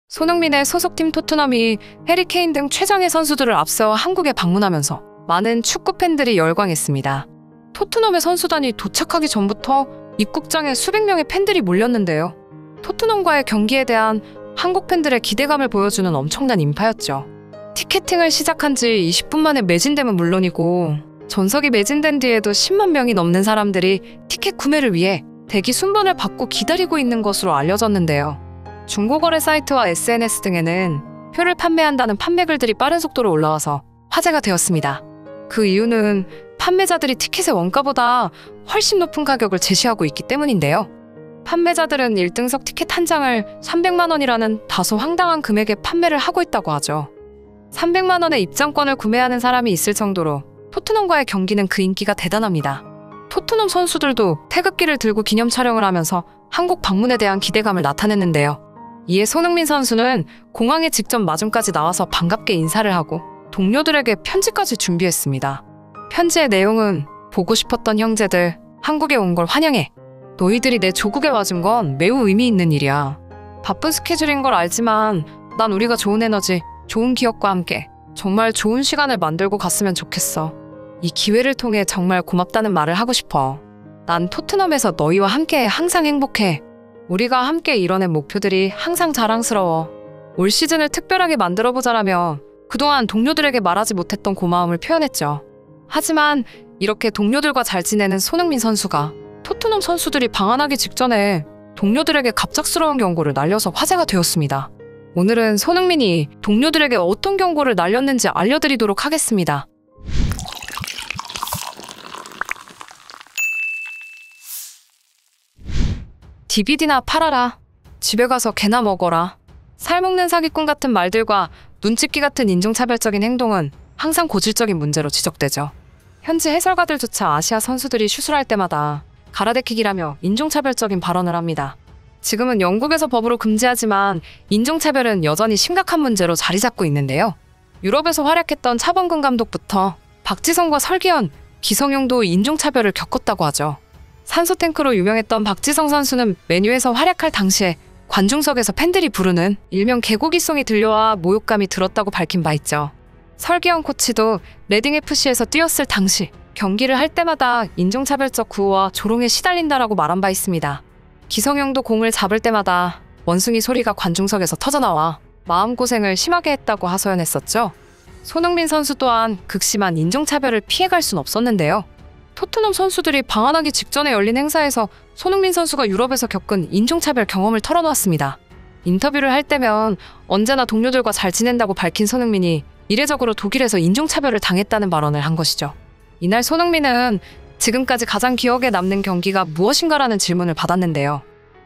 손흥민의 소속팀 토트넘이 해리 케인 등 최정예 선수들을 앞세워 한국에 방문하면서 많은 축구 팬들이 열광했습니다. 토트넘의 선수단이 도착하기 전부터 입국장에 수백 명의 팬들이 몰렸는데요. 토트넘과의 경기에 대한 한국 팬들의 기대감을 보여주는 엄청난 인파였죠. 티켓팅을 시작한 지 20분 만에 매진됨은 물론이고 전석이 매진된 뒤에도 10만 명이 넘는 사람들이 티켓 구매를 위해 대기 순번을 받고 기다리고 있는 것으로 알려졌는데요. 중고거래 사이트와 SNS 등에는 표를 판매한다는 판매글들이 빠른 속도로 올라와서 화제가 되었습니다. 그 이유는 판매자들이 티켓의 원가보다 훨씬 높은 가격을 제시하고 있기 때문인데요. 판매자들은 1등석 티켓 한 장을 300만 원이라는 다소 황당한 금액에 판매를 하고 있다고 하죠. 300만 원의 입장권을 구매하는 사람이 있을 정도로 토트넘과의 경기는 그 인기가 대단합니다. 토트넘 선수들도 태극기를 들고 기념 촬영을 하면서 한국 방문에 대한 기대감을 나타냈는데요. 이에 손흥민 선수는 공항에 직접 마중까지 나와서 반갑게 인사를 하고 동료들에게 편지까지 준비했습니다. 편지의 내용은 보고 싶었던 형제들, 한국에 온 걸 환영해. 너희들이 내 조국에 와준 건 매우 의미 있는 일이야. 바쁜 스케줄인 걸 알지만 난 우리가 좋은 에너지, 좋은 기억과 함께 정말 좋은 시간을 만들고 갔으면 좋겠어. 이 기회를 통해 정말 고맙다는 말을 하고 싶어. 난 토트넘에서 너희와 함께 항상 행복해. 우리가 함께 이뤄낸 목표들이 항상 자랑스러워. 올 시즌을 특별하게 만들어보자라며 그동안 동료들에게 말하지 못했던 고마움을 표현했죠. 하지만 이렇게 동료들과 잘 지내는 손흥민 선수가 토트넘 선수들이 방한하기 직전에 동료들에게 갑작스러운 경고를 날려서 화제가 되었습니다. 오늘은 손흥민이 동료들에게 어떤 경고를 날렸는지 알려드리도록 하겠습니다. DVD나 팔아라. 집에 가서 개나 먹어라. 살먹는 사기꾼 같은 말들과 눈찍기 같은 인종차별적인 행동은 항상 고질적인 문제로 지적되죠. 현지 해설가들조차 아시아 선수들이 슛을 할 때마다 가라데킥이라며 인종차별적인 발언을 합니다. 지금은 영국에서 법으로 금지하지만 인종차별은 여전히 심각한 문제로 자리 잡고 있는데요. 유럽에서 활약했던 차범근 감독부터 박지성과 설기현, 기성용도 인종차별을 겪었다고 하죠. 산소탱크로 유명했던 박지성 선수는 메뉴에서 활약할 당시에 관중석에서 팬들이 부르는 일명 개고기송이 들려와 모욕감이 들었다고 밝힌 바 있죠. 설기현 코치도 레딩FC에서 뛰었을 당시 경기를 할 때마다 인종차별적 구호와 조롱에 시달린다라고 말한 바 있습니다. 기성용도 공을 잡을 때마다 원숭이 소리가 관중석에서 터져나와 마음고생을 심하게 했다고 하소연했었죠. 손흥민 선수 또한 극심한 인종차별을 피해갈 순 없었는데요. 토트넘 선수들이 방한하기 직전에 열린 행사에서 손흥민 선수가 유럽에서 겪은 인종차별 경험을 털어놓았습니다. 인터뷰를 할 때면 언제나 동료들과 잘 지낸다고 밝힌 손흥민이 이례적으로 독일에서 인종차별을 당했다는 발언을 한 것이죠. 이날 손흥민은 지금까지 가장 기억에 남는 경기가 무엇인가라는 질문을 받았는데요.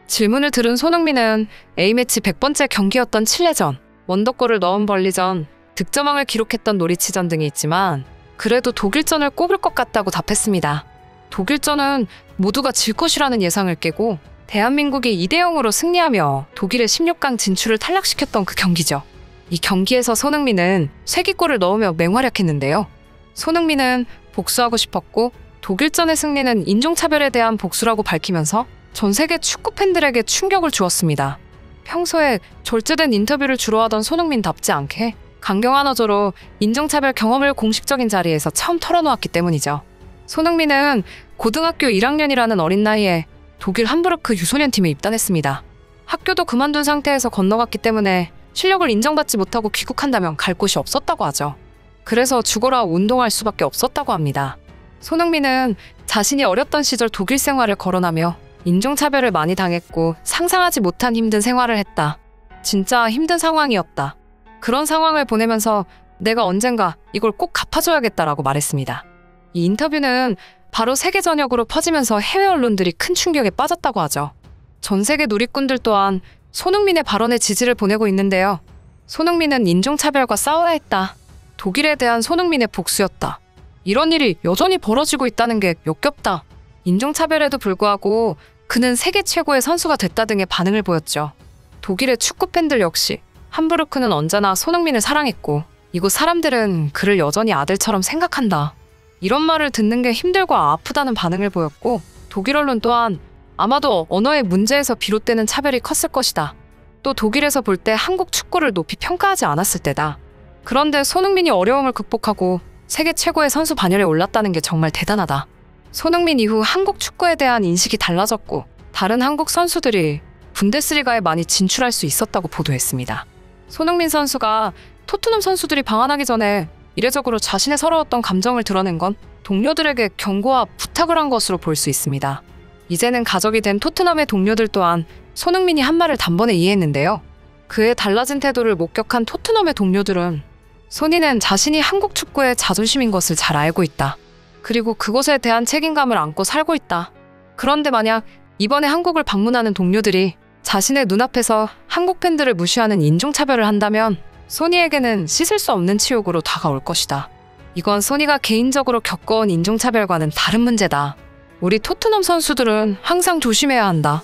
질문을 들은 손흥민은 A매치 100번째 경기였던 칠레전, 원더골을 넣은 벌리전, 득점왕을 기록했던 노리치전 등이 있지만 그래도 독일전을 꼽을 것 같다고 답했습니다. 독일전은 모두가 질 것이라는 예상을 깨고 대한민국이 2대0으로 승리하며 독일의 16강 진출을 탈락시켰던 그 경기죠. 이 경기에서 손흥민은 쇄기골을 넣으며 맹활약했는데요. 손흥민은 복수하고 싶었고 독일전의 승리는 인종차별에 대한 복수라고 밝히면서 전 세계 축구 팬들에게 충격을 주었습니다. 평소에 절제된 인터뷰를 주로 하던 손흥민답지 않게 강경한 어조로 인종차별 경험을 공식적인 자리에서 처음 털어놓았기 때문이죠. 손흥민은 고등학교 1학년이라는 어린 나이에 독일 함부르크 유소년 팀에 입단했습니다. 학교도 그만둔 상태에서 건너갔기 때문에 실력을 인정받지 못하고 귀국한다면 갈 곳이 없었다고 하죠. 그래서 죽어라 운동할 수밖에 없었다고 합니다. 손흥민은 자신이 어렸던 시절 독일 생활을 거론하며 인종차별을 많이 당했고 상상하지 못한 힘든 생활을 했다. 진짜 힘든 상황이었다. 그런 상황을 보내면서 내가 언젠가 이걸 꼭 갚아줘야겠다라고 말했습니다. 이 인터뷰는 바로 세계 전역으로 퍼지면서 해외 언론들이 큰 충격에 빠졌다고 하죠. 전 세계 누리꾼들 또한 손흥민의 발언에 지지를 보내고 있는데요. 손흥민은 인종차별과 싸워야 했다. 독일에 대한 손흥민의 복수였다. 이런 일이 여전히 벌어지고 있다는 게 역겹다. 인종차별에도 불구하고 그는 세계 최고의 선수가 됐다 등의 반응을 보였죠. 독일의 축구 팬들 역시 함부르크는 언제나 손흥민을 사랑했고 이곳 사람들은 그를 여전히 아들처럼 생각한다. 이런 말을 듣는 게 힘들고 아프다는 반응을 보였고 독일 언론 또한 아마도 언어의 문제에서 비롯되는 차별이 컸을 것이다. 또 독일에서 볼 때 한국 축구를 높이 평가하지 않았을 때다. 그런데 손흥민이 어려움을 극복하고 세계 최고의 선수 반열에 올랐다는 게 정말 대단하다. 손흥민 이후 한국 축구에 대한 인식이 달라졌고 다른 한국 선수들이 분데스리가에 많이 진출할 수 있었다고 보도했습니다. 손흥민 선수가 토트넘 선수들이 방한하기 전에 이례적으로 자신의 서러웠던 감정을 드러낸 건 동료들에게 경고와 부탁을 한 것으로 볼 수 있습니다. 이제는 가족이 된 토트넘의 동료들 또한 손흥민이 한 말을 단번에 이해했는데요. 그의 달라진 태도를 목격한 토트넘의 동료들은 손이는 자신이 한국 축구의 자존심인 것을 잘 알고 있다. 그리고 그것에 대한 책임감을 안고 살고 있다. 그런데 만약 이번에 한국을 방문하는 동료들이 자신의 눈앞에서 한국 팬들을 무시하는 인종차별을 한다면 소니에게는 씻을 수 없는 치욕으로 다가올 것이다. 이건 소니가 개인적으로 겪어온 인종차별과는 다른 문제다. 우리 토트넘 선수들은 항상 조심해야 한다.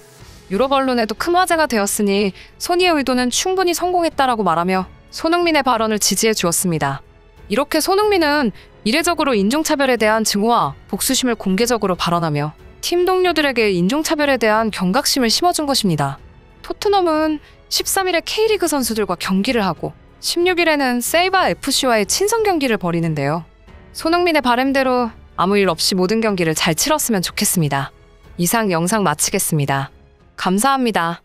유럽 언론에도 큰 화제가 되었으니 소니의 의도는 충분히 성공했다라고 말하며 손흥민의 발언을 지지해 주었습니다. 이렇게 손흥민은 이례적으로 인종차별에 대한 증오와 복수심을 공개적으로 발언하며 팀 동료들에게 인종차별에 대한 경각심을 심어준 것입니다. 토트넘은 13일에 K리그 선수들과 경기를 하고 16일에는 세이바 FC와의 친선 경기를 벌이는데요. 손흥민의 바람대로 아무 일 없이 모든 경기를 잘 치렀으면 좋겠습니다. 이상 영상 마치겠습니다. 감사합니다.